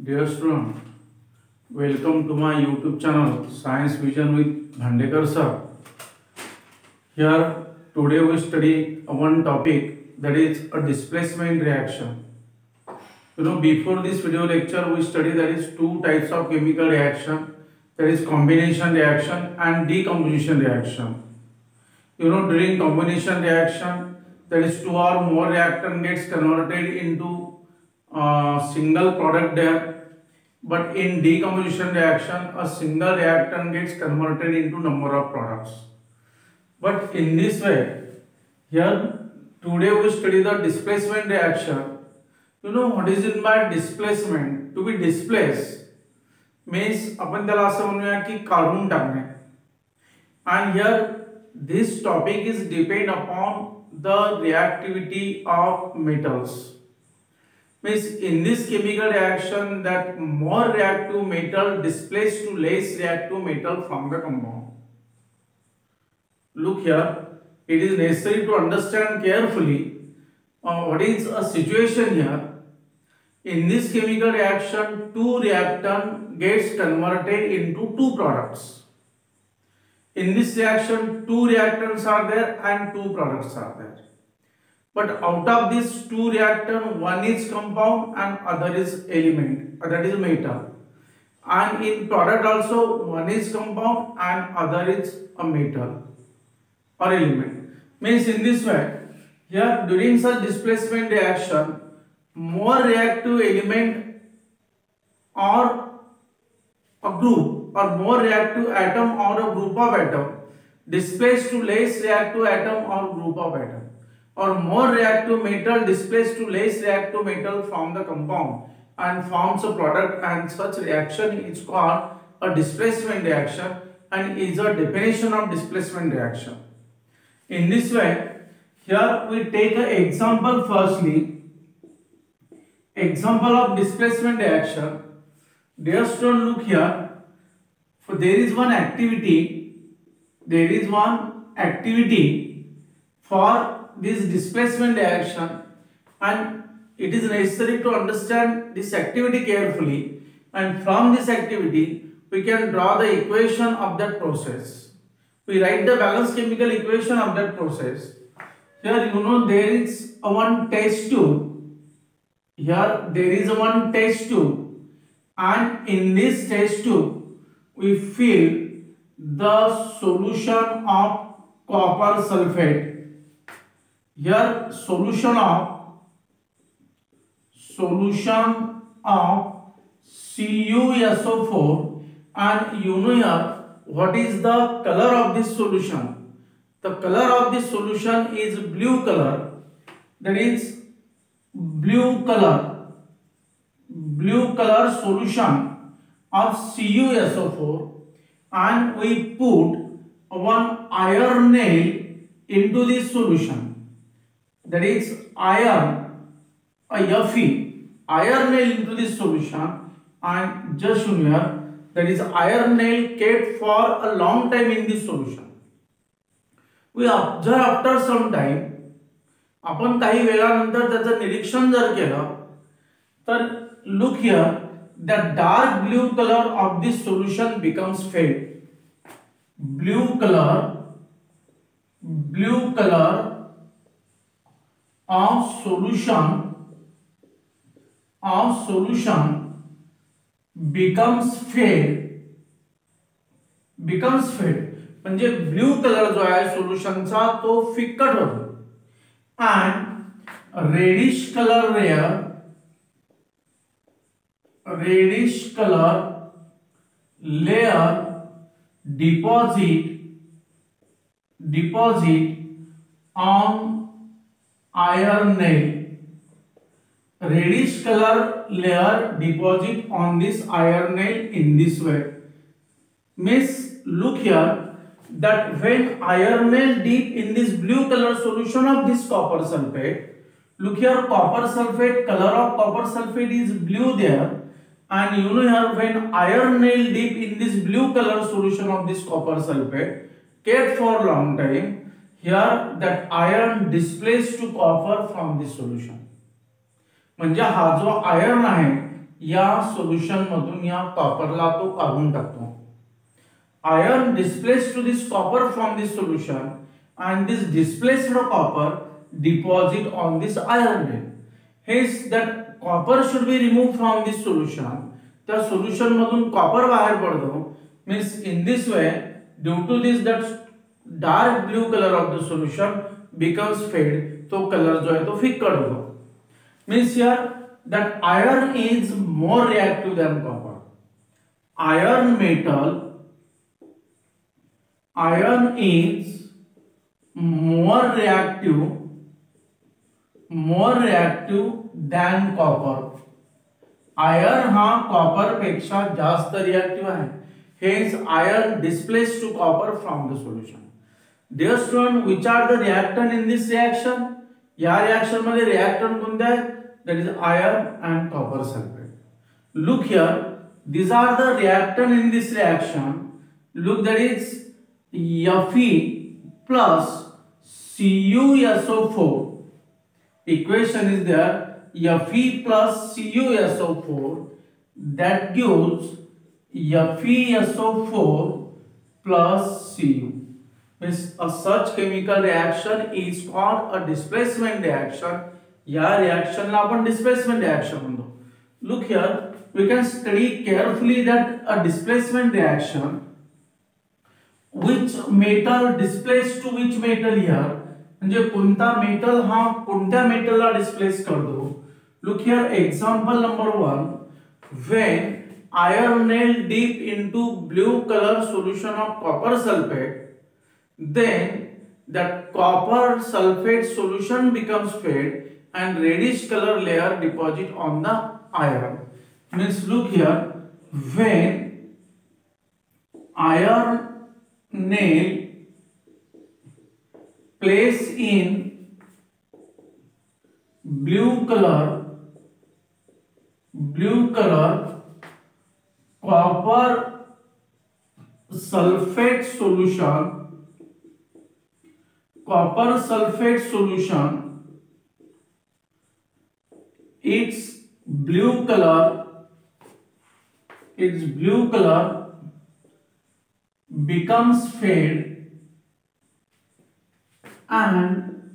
Dear student, welcome to my YouTube channel Science Vision with Bhandekar sir. Here today we study one topic, that is a displacement reaction. Before this video lecture we study that is two types of chemical reaction, that is combination reaction and decomposition reaction. During combination reaction, that is two or more reactant gets converted into single product there, but in decomposition reaction a single reactant gets converted into number of products. But in this way, here today we study the displacement reaction. What is it by displacement? To be displaced means आपण त्याला असं म्हणूया की काढून टाकणे. And here this topic is depend upon the reactivity of metals. Means in this chemical reaction that more reactive metal displaced to less reactive metal from the compound. Look here, it is necessary to understand carefully what is a situation here. In this chemical reaction, two reactant gets converted into two products. In this reaction, two reactants are there and two products are there. But out of these two reactants, one is compound and other is element, that is metal. And in product also, one is compound and other is a metal or element. Means in this way, here during such displacement reaction, more reactive element or a group or more reactive atom or a group of atom displaced to less reactive atom or group of atom, or more reactive metal displaced to less reactive metal from the compound and forms a product, and such reaction is called a displacement reaction and is a definition of displacement reaction. In this way, here we take an example firstly. Example of displacement reaction. Dear student, look here. For there is one activity. There is one activity for this displacement reaction, and it is necessary to understand this activity carefully, and from this activity we can draw the equation of that process. We write the balanced chemical equation of that process. Here there is a one test tube. Here there is a one test tube, and in this test tube we fill the solution of copper sulfate. Here solution of CuSO4, and here what is the color of this solution? The color of this solution is blue color, that is blue color solution of CuSO4, and we put one iron nail into this solution, that is iron, a Fe, iron nail into this solution, and just here, that is iron nail kept for a long time in this solution. We observe after some time, आपण काही वेळानंतर त्याचं निरीक्षण जर केलं तर look here, the dark blue color of this solution becomes fade. Blue color of solution becomes fade. म्हणजे blue colour जो आहे सोल्युशनचा तो फिक्कट होतो, and reddish color layer deposit on iron nail. Reddish color layer deposit on this iron nail in this way. Means look here, that when iron nail dip in this blue color solution of this copper sulfate, look here, copper sulfate, color of copper sulfate is blue there, and here when iron nail dip in this blue color solution of this copper sulfate kept for long time, here that iron displaced to copper from this solution. म्हणजे हा जो iron आहे या solution मधून या कॉपरला तो काढून टाकतो. Iron displaced to this copper from this solution and this displaced copper deposit on this iron nail. Hence that copper should be removed from this solution. त्या solution मधून copper बाहेर पडतो. Means in this way, due to this that dark blue color of the solution becomes fade. तो color जो है तो फिक्का होतो. Means here that iron is more reactive than copper. Iron is more reactive than copper. Iron हा copper पेक्षा जास्त reactive आहे. Hence iron displaced to copper from the solution. Dear student, which are the reactant in this reaction? या reaction मध्ये reactant कोणते आहेत? That is iron and copper sulfate. Look here, these are the reactant in this reaction. Look, that is Fe plus CuSO4. Equation is there, Fe plus CuSO4, that gives FeSO4 plus Cu. Means a such chemical reaction is called a displacement reaction. या reaction ला आपण displacement reaction म्हणतो. Look here, we can study carefully that a displacement reaction, which metal displays to which metal here, म्हणजे कोणता metal हा कोणत्या मेटलला displace करतो. Look here, example number 1, when iron nail dip into blue color solution of copper sulfate, then that copper sulfate solution becomes fade and reddish color layer deposit on the iron. Means look here, when iron nail placed in blue color copper sulfate solution, its blue color becomes fade and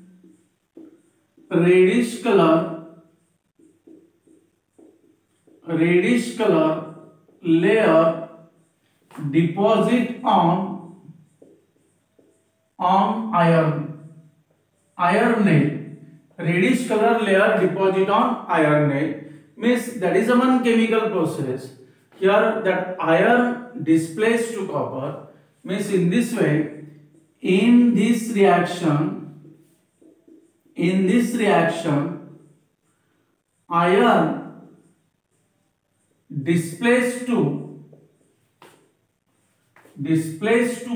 reddish color layer deposit on iron nail. Reddish color layer deposit on iron nail means that is one chemical process. Here that iron displaced to copper means in this way, in this reaction iron displaced to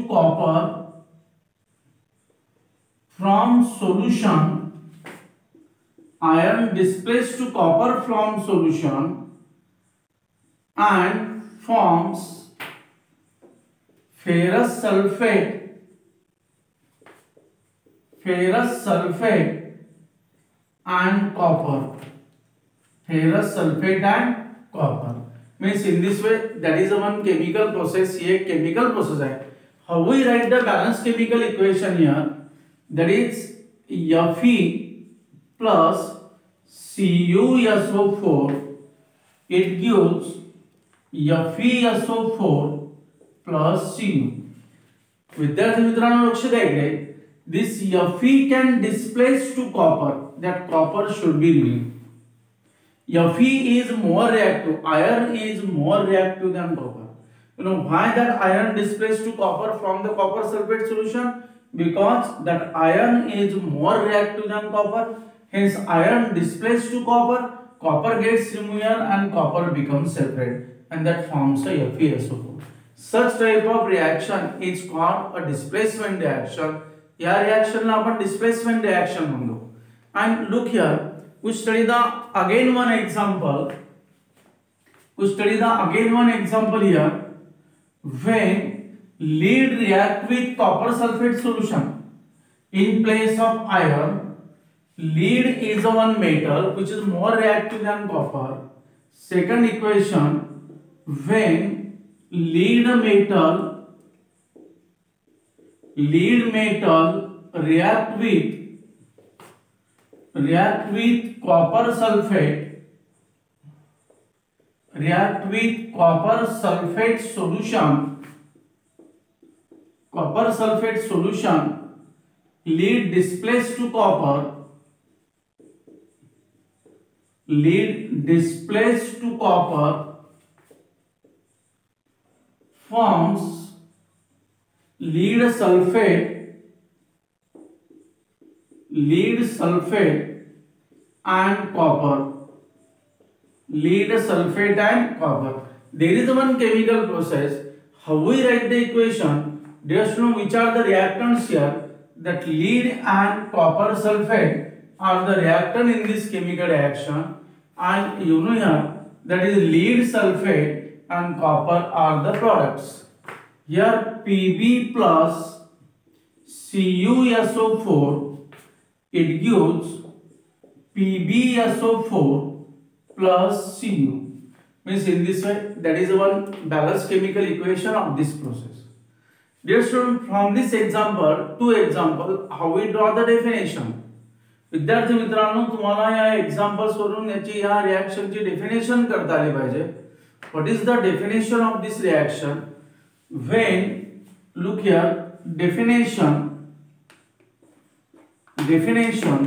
copper from solution, iron displaced to copper from solution and forms ferrous sulfate and copper. Means in this way, that is one chemical process. ये chemical process है. How we write the balanced chemical equation here? That is Fe plus CuSO4. It gives FeSO4 plus Cu. विद्यार्थी मित्रांनो लक्ष द्या इकडे. This Fe can displace to copper. That copper should be removed. Fe is more reactive. Iron is more reactive than copper. You know why that iron displaced to copper from the copper sulfate solution? Because that iron is more reactive than copper. Hence iron displaced to copper. Copper gets removed here and copper becomes separate, and that forms a FeSO4. Such type of reaction is called a displacement reaction. या reaction ला आपण displacement reaction म्हणतो. And look here, we study the again one example here. When lead react with copper sulfate solution in place of iron, lead is one metal which is more reactive than copper. Second equation, when lead metal react with copper sulfate solution, lead displaced to copper forms lead sulfate and copper. There is one chemical process. How we write the equation? Just know which are the reactants here. That lead and copper sulfate are the reactant in this chemical reaction, and you know here that is lead sulfate and copper are the products. Here Pb plus CuSO4, it gives PbSO4 plus Cu. Means in this way, that is one balanced chemical equation of this process. Dear student, from this example, two example, how we draw the definition. विद्यार्थी मित्रांनो, तुम्हाला या examples वरून याची या रिएक्शनची definition करता आली पाहिजे. What is the definition of this reaction? When look here, definition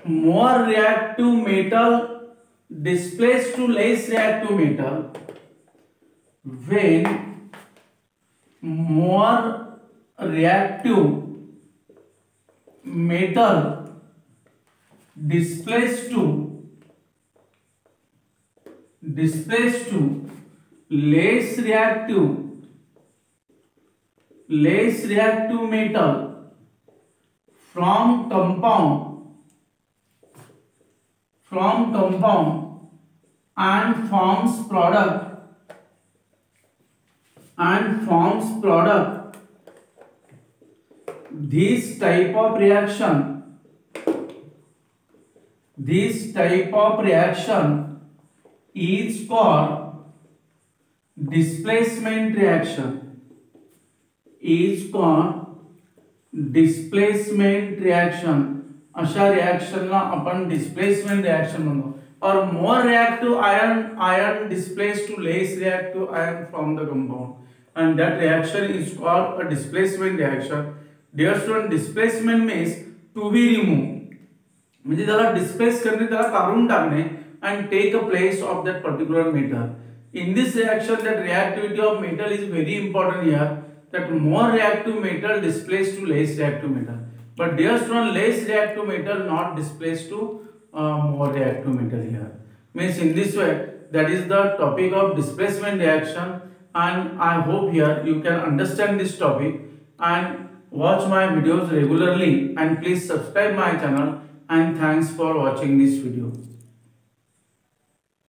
more reactive metal displaced to less reactive metal. When more reactive metal displaced to less reactive metal from compound and forms product, this type of reaction is called displacement reaction. अशा रिएक्शनला आपण displacement reaction म्हणतो. और more reactive ion displaced to less reactive ion from the compound, and that reaction is called a displacement reaction. Dear student, displacement means to be removed, म्हणजे त्याला displace करणे, त्याला काढून टाकणे, and take a place of that particular metal. In this reaction, that reactivity of metal is very important here, that more reactive metal displaced to less reactive metal. But dear student, less reactive metal not displaced to more reactive metal here. Means in this way, that is the topic of displacement reaction, and I hope here you can understand this topic and watch my videos regularly, and please subscribe my channel, and thanks for watching this video.